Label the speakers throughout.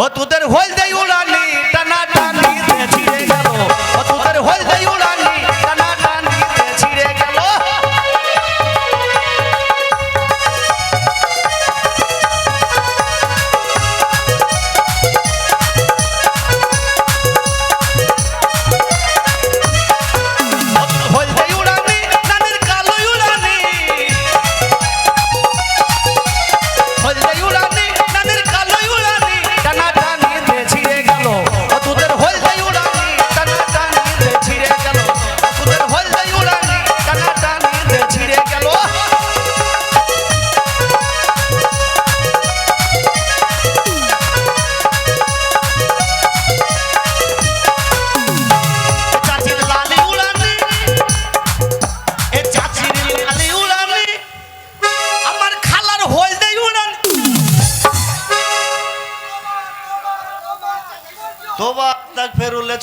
Speaker 1: ও তোদের হল দেই উড়ানি টানা টানি ছিড়ে গেল ও তোদের হল দেই উড়ানি টানা টানি ছিড়ে গেল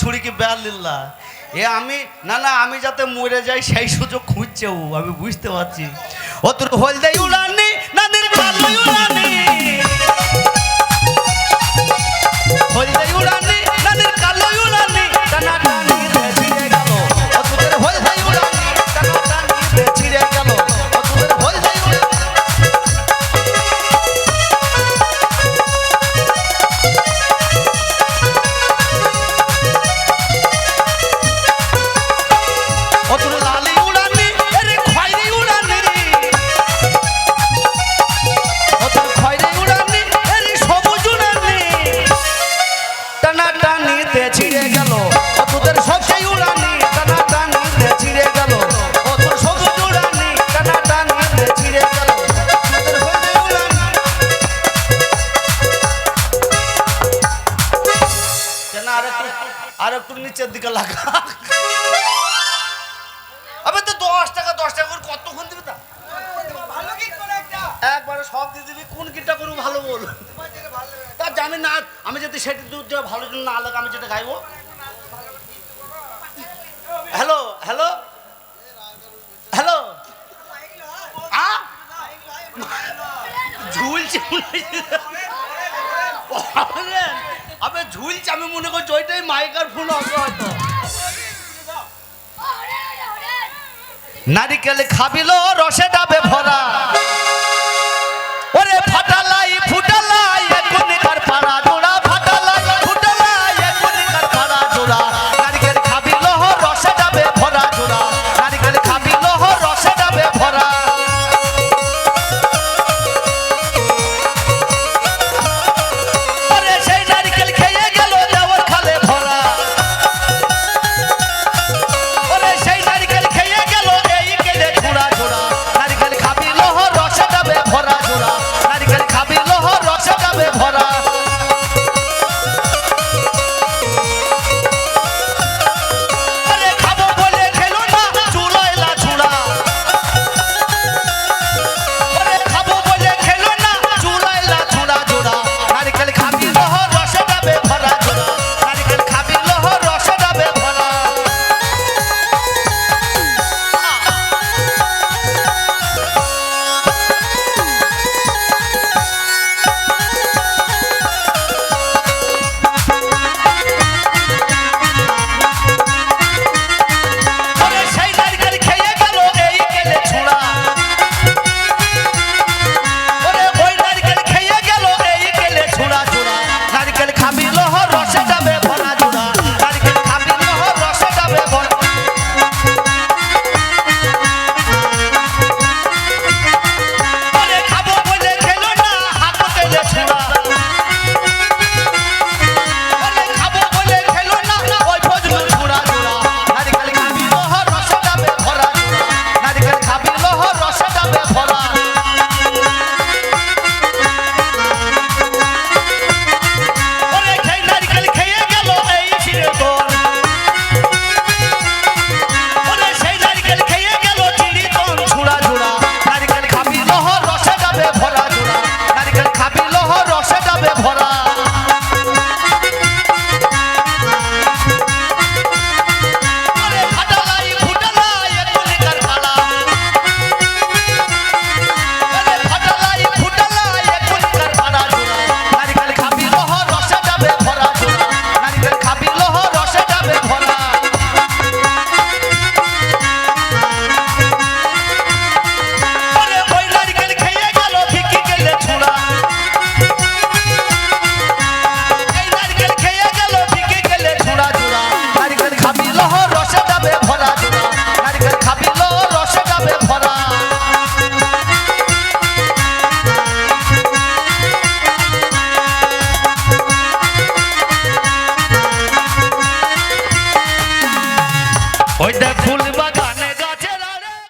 Speaker 1: ছুরি কি বেয়াল্লিল্লাহ এ আমি না না আমি যাতে মরে যাই সেই সুযোগ খুঁজছে ও আমি বুঝতে পারছি ও তোর হলদেই উড়ানি নাদের কালো উড়ানি হলদেই উড়ানি নাদের কালো উড়ানি টানা টানি ছিড়ে গেল ও তোদের হলদেই উড়ানি টানা টানি ছিড়ে গেল ও তোদের হলদেই উড়ানি ছিড়ে গেল ও তোদের সবটাই উড়ানি টানা টানি ছিড়ে গেল ও তোর সব উড়ানি টানা টানি ছিড়ে গেল তোদের হয়ে উড়ানি কেন আর একটু নিচের দিকে লাগা আবে তো 10 টাকা করে কতক্ষণ দিবি তা ভালো কি করে একটা একবারে সব দিয়ে দিবি কোন কিটা করব ভালো বল তা জানি না আমি যদি সেটা দুধ ভালো জন্য না লাগে আমি যেটা গাইবো হ্যালো হ্যালো হ্যালো ঝুলছে আবে ঝুলছে আমি মনে করছি ওইটাই মাইকার ফোন হবে হয়তো নারিকেল খাবিল রসে ডাবে ভরা